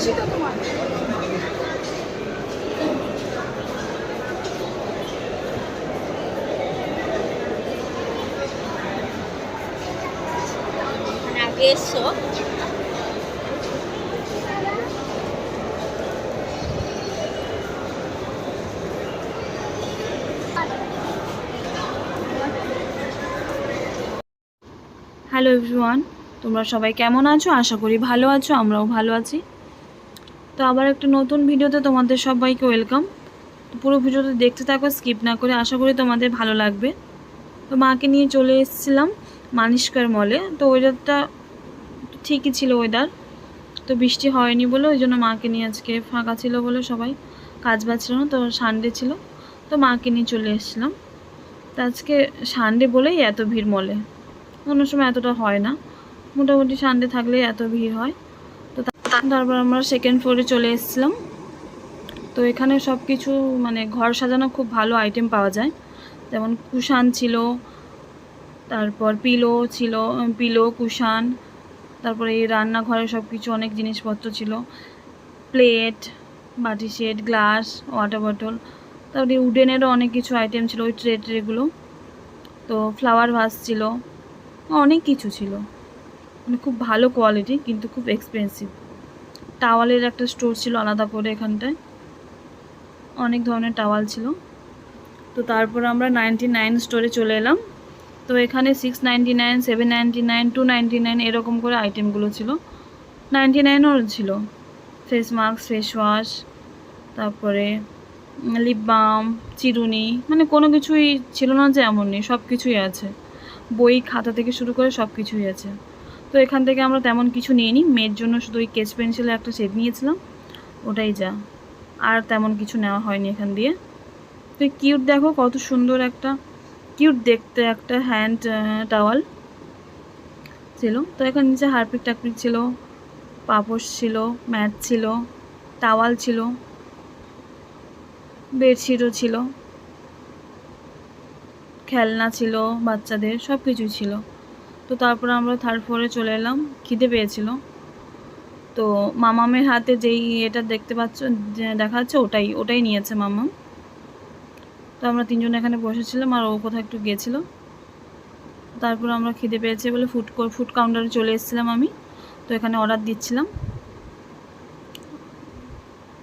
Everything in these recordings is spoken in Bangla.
আগে এসছো? হ্যালো এভরিওয়ান, তোমরা সবাই কেমন আছো? আশা করি ভালো আছো, আমরাও ভালো আছি। তো আবার একটা নতুন ভিডিওতে তোমাদের সবাইকে ওয়েলকাম। তো পুরো ভিডিওটা দেখতে থাকো, স্কিপ না করে। আশা করি তোমাদের ভালো লাগবে। তো মাকে নিয়ে চলে এসেছিলাম মানিষ্কার মলে। তো ওয়েদারটা ঠিকই ছিল, ওয়েদার তো বৃষ্টি হয়নি বলে ওই জন্য মাকে নিয়ে, আজকে ফাঁকা ছিল বলে সবাই কাজ বাজ ছিল না, তো সানডে ছিল, তো মাকে নিয়ে চলে এসেছিলাম। তো আজকে সানডে বলেই এত ভিড় মলে, অন্য সময় এতটা হয় না, মোটামুটি সানডে থাকলে এত ভিড় হয়। তো তারপর আমরা সেকেন্ড ফ্লোরে চলে এসেছিলাম। তো এখানে সব কিছু মানে ঘর সাজানো খুব ভালো আইটেম পাওয়া যায়, যেমন কুশান ছিল, তারপর পিলো কুশান, তারপরে এই রান্নাঘরে সব কিছু অনেক জিনিসপত্র ছিল, প্লেট, বাটি সেট, গ্লাস, ওয়াটার বটল, তারপরে উডেনেরও অনেক কিছু আইটেম ছিল, ওই ট্রেগুলো। তো ফ্লাওয়ার ভাস ছিল, অনেক কিছু ছিল, মানে খুব ভালো কোয়ালিটি কিন্তু খুব এক্সপেন্সিভ। টাওয়ালের একটা স্টোর ছিল আলাদা করে, এখানটায় অনেক ধরনের টাওয়াল ছিল। তো তারপর আমরা 99 স্টোরে চলে এলাম। তো এখানে 699, 799, 299 এরকম করে আইটেমগুলো ছিল। 99ও ছিল ফেস মাস্ক, ফেস ওয়াশ, তারপরে লিপ বাম, চিরুনি, মানে কোনো কিছুই ছিল না যে এমন নেই, সব কিছুই আছে। বই খাতা থেকে শুরু করে সব কিছুই আছে। তো এখান থেকে আমরা তেমন কিছু নিয়ে নিই, মেয়ের জন্য শুধু ওই কেচ পেন্সিলের একটা সেট নিয়েছিলাম, ওটাই যা, আর তেমন কিছু নেওয়া হয়নি এখান দিয়ে। তো কিউট দেখো কত সুন্দর একটা, কিউট দেখতে একটা হ্যান্ড টাওয়াল ছিল। তো এখানে নিচে হারপিক টারপিক ছিল, পাপোশ ছিল, ম্যাট ছিল, টাওয়াল ছিল, বেডশিটও ছিল, খেলনা ছিল বাচ্চাদের, সব কিছুই ছিল। তো তারপর আমরা থার্ড ফ্লোরে চলে এলাম, খিদে পেয়েছিল। তো মামামের হাতে যেই এটা দেখতে পাচ্ছ, দেখা যাচ্ছে, ওটাই নিয়েছে মামাম। তো আমরা তিনজন এখানে বসেছিলাম, আর ও কোথাও একটু গেছিলো। তারপর আমরা খিদে পেয়েছে বলে ফুড কাউন্টারে চলে এসেছিলাম আমি। তো এখানে অর্ডার দিচ্ছিলাম।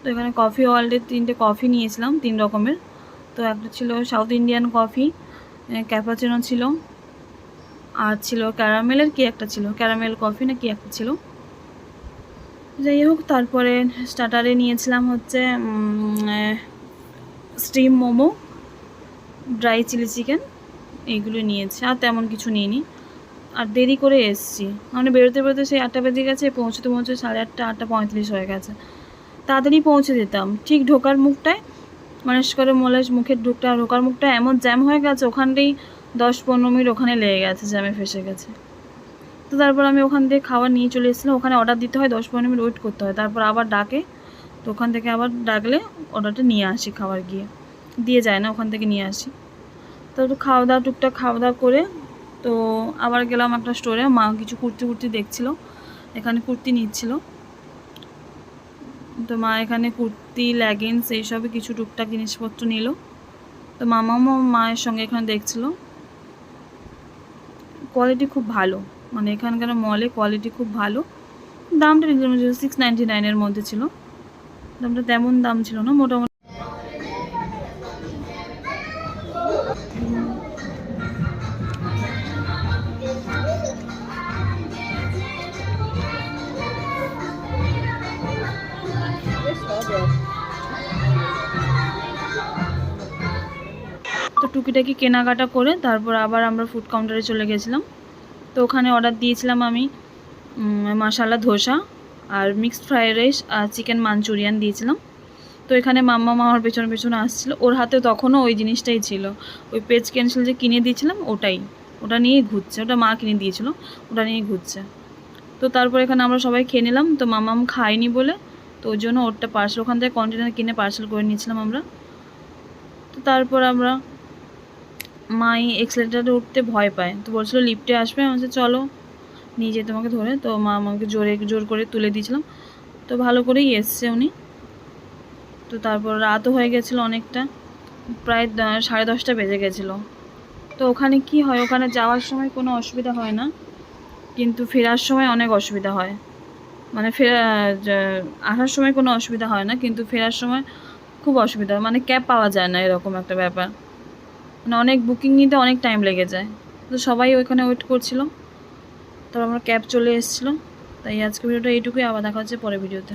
তো এখানে কফি ওয়ার্ল্ডের 3টে কফি নিয়েছিলাম, 3 রকমের। তো একটা ছিল সাউথ ইন্ডিয়ান কফি, ক্যাপাচিনো ছিল, আর ছিল ক্যারামেলের কি একটা ছিল, ক্যারামেল কফি না কি একটা ছিল, যাই হোক। তারপরে স্টার্টারে নিয়েছিলাম হচ্ছে steam momo, dry chilli chicken, এইগুলো নিয়েছি, আর তেমন কিছু নিইনি। আর দেরি করে এসছি, মানে বেরোতে বেরোতে সেই 8টা বেজে গেছে, পৌঁছতে 8:30, 8:35 হয়ে গেছে। তাড়াতাড়ি পৌঁছে দিতাম, ঠিক ঢোকার মুখটায়, মানেস্কর মলের মুখের ঢোকার মুখটা এমন জ্যাম হয়ে গেছে, ওখানটাই 10-15 মিনিট ওখানে লেগে গেছে, জ্যামে ফেসে গেছে। তো তারপর আমি ওখান থেকে খাবার নিয়ে চলে এসেছিলাম। ওখানে অর্ডার দিতে হয়, 10-15 মিনিট ওয়েট করতে হয়, তারপর আবার ডাকে। তো ওখান থেকে আবার ডাকলে অর্ডারটা নিয়ে আসি, খাবার গিয়ে দিয়ে যায় না, ওখান থেকে নিয়ে আসি। তো একটু টুকটাক খাওয়া দাওয়া করে তো আবার গেলাম একটা স্টোরে। মা কিছু কুর্তি দেখছিল, এখানে কুর্তি নিচ্ছিল। তো মা এখানে কুর্তি, লেগিংস এইসবই কিছু টুকটাক জিনিসপত্র নিল। তো মামাও মায়ের সঙ্গে এখানে দেখছিল। কোয়ালিটি খুব ভালো, মানে এখানকার মলে কোয়ালিটি খুব ভালো। দামটা 699 মধ্যে ছিল, দামটা তেমন দাম ছিল না, মোটামুটি। তো টুকিটাকি কেনাকাটা করে তারপর আবার আমরা ফুড কাউন্টারে চলে গেছিলাম। তো ওখানে অর্ডার দিয়েছিলাম আমি মশালা ধোসা, আর মিক্সড ফ্রাইড রাইস, আর চিকেন মাঞ্চুরিয়ান দিয়েছিলাম। তো এখানে মাম্মা আমার পেছনে পেছনে আসছিলো, ওর হাতে তখনও ওই জিনিসটাই ছিল, ওই পেজ ক্যান্সেল যে কিনে দিয়েছিলাম ওটা নিয়েই ঘুরছে, ওটা মা কিনে দিয়েছিল, ওটা নিয়েই ঘুরছে। তো তারপর এখানে আমরা সবাই খেয়ে নিলাম। তো মামাম খায়নি বলে, তো ওই জন্য ওরটা পার্সেল ওখান থেকে কন্টেনার কিনে পার্সেল করে নিয়েছিলাম আমরা। তো তারপর আমরা, মাই এক্সেলেটারে উঠতে ভয় পায়, তো বলছিল লিফটে আসবে, আমি বলছি চলো নিয়ে যেয়ে তোমাকে ধরে। তো মা আমাকে জোর করে তুলে দিয়েছিলাম। তো ভালো করেই এসছে উনি। তো তারপর রাতও হয়ে গেছিলো অনেকটা, প্রায় 10:30 বেজে গেছিলো। তো ওখানে কি হয়, ওখানে যাওয়ার সময় কোনো অসুবিধা হয় না, কিন্তু ফেরার সময় অনেক অসুবিধা হয়। মানে আসার সময় কোনো অসুবিধা হয় না, কিন্তু ফেরার সময় খুব অসুবিধা হয়, মানে ক্যাব পাওয়া যায় না, এরকম একটা ব্যাপার। মানে অনেক বুকিং নিতে অনেক টাইম লেগে যায়। তো সবাই ওইখানে ওয়েট করছিল, তারপর আমার ক্যাব চলে এসেছিলো। তাই আজকে ভিডিওটা এইটুকুই, আবার দেখা হচ্ছে পরের ভিডিওতে।